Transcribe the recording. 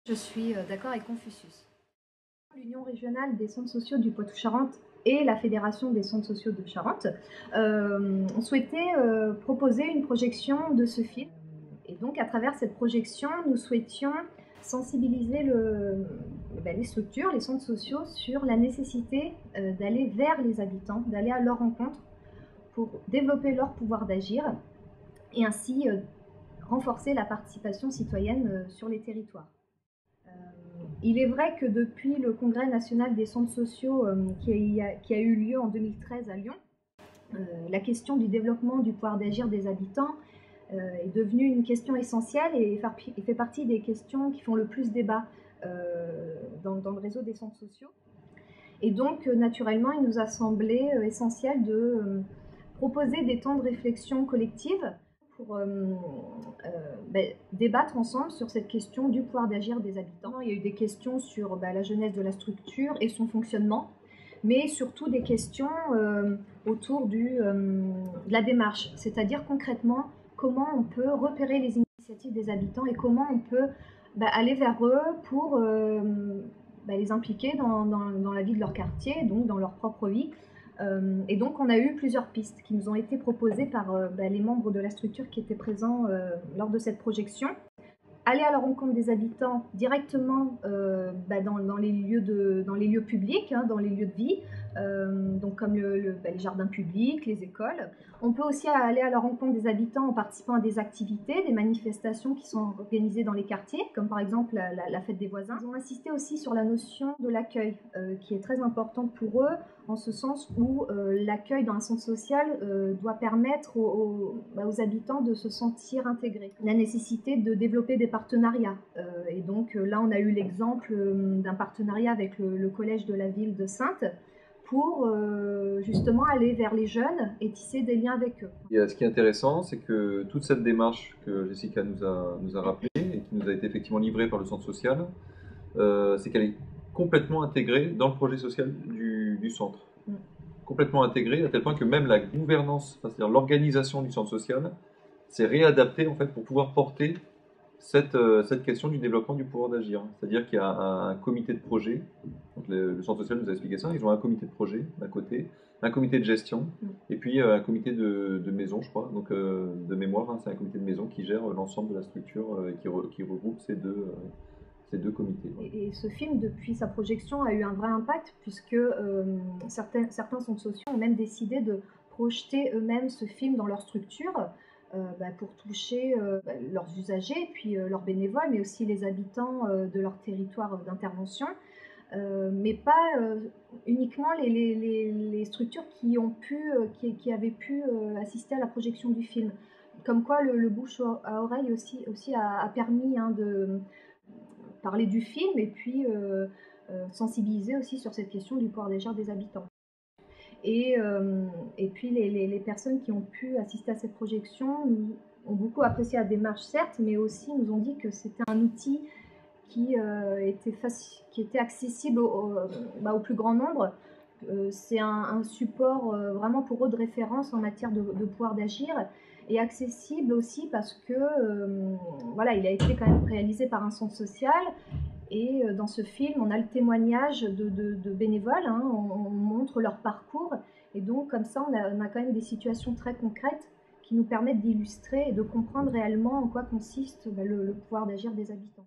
Je suis d'accord avec Confucius. L'Union régionale des centres sociaux du Poitou-Charentes et la Fédération des centres sociaux de Charente ont souhaité proposer une projection de ce film. Et donc, à travers cette projection, nous souhaitions sensibiliser les structures, les centres sociaux, sur la nécessité d'aller vers les habitants, d'aller à leur rencontre pour développer leur pouvoir d'agir et ainsi renforcer la participation citoyenne sur les territoires. Il est vrai que depuis le Congrès national des centres sociaux qui a eu lieu en 2013 à Lyon, la question du développement du pouvoir d'agir des habitants est devenue une question essentielle et fait partie des questions qui font le plus débat dans le réseau des centres sociaux. Et donc, naturellement, il nous a semblé essentiel de proposer des temps de réflexion collective pour débattre ensemble sur cette question du pouvoir d'agir des habitants. Il y a eu des questions sur la genèse de la structure et son fonctionnement, mais surtout des questions autour de la démarche, c'est-à-dire concrètement comment on peut repérer les initiatives des habitants et comment on peut aller vers eux pour les impliquer dans la vie de leur quartier, donc dans leur propre vie. Et donc on a eu plusieurs pistes qui nous ont été proposées par les membres de la structure qui étaient présents lors de cette projection. Aller à la rencontre des habitants directement dans les lieux publics, dans les lieux de vie, donc comme les jardins publics, les écoles. On peut aussi aller à la rencontre des habitants en participant à des activités, des manifestations qui sont organisées dans les quartiers, comme par exemple la fête des voisins. Ils ont insisté aussi sur la notion de l'accueil, qui est très importante pour eux, en ce sens où l'accueil dans un centre social doit permettre aux habitants de se sentir intégrés. La nécessité de développer des partenariats. Et donc là, on a eu l'exemple d'un partenariat avec le collège de la ville de Saintes pour justement aller vers les jeunes et tisser des liens avec eux. Et ce qui est intéressant, c'est que toute cette démarche que Jessica nous a rappelée et qui nous a été effectivement livrée par le centre social, c'est qu'elle est complètement intégrée dans le projet social du centre. Complètement intégrée, à tel point que même la gouvernance, c'est-à-dire l'organisation du centre social, s'est réadaptée en fait pour pouvoir porter cette question du développement du pouvoir d'agir. C'est-à-dire qu'il y a un comité de projet, donc le centre social nous a expliqué ça, ils ont un comité de projet d'un côté, un comité de gestion, et puis un comité de maison, je crois, donc de mémoire, c'est un comité de maison qui gère l'ensemble de la structure qui regroupe ces deux comités. Et ce film, depuis sa projection, a eu un vrai impact puisque certains centres sociaux ont même décidé de projeter eux-mêmes ce film dans leur structure pour toucher leurs usagers, puis leurs bénévoles, mais aussi les habitants de leur territoire d'intervention. Mais pas uniquement les structures qui avaient pu assister à la projection du film. Comme quoi le bouche à oreille aussi a permis de parler du film et puis sensibiliser aussi sur cette question du pouvoir d'agir des habitants. Et puis les personnes qui ont pu assister à cette projection ont beaucoup apprécié la démarche, certes, mais aussi nous ont dit que c'était un outil qui était accessible au plus grand nombre. C'est un support vraiment pour eux de référence en matière de pouvoir d'agir et accessible aussi parce que il a été quand même réalisé par un centre social. Et dans ce film, on a le témoignage de bénévoles, on montre leur parcours. Et donc, comme ça, on a quand même des situations très concrètes qui nous permettent d'illustrer et de comprendre réellement en quoi consiste le pouvoir d'agir des habitants.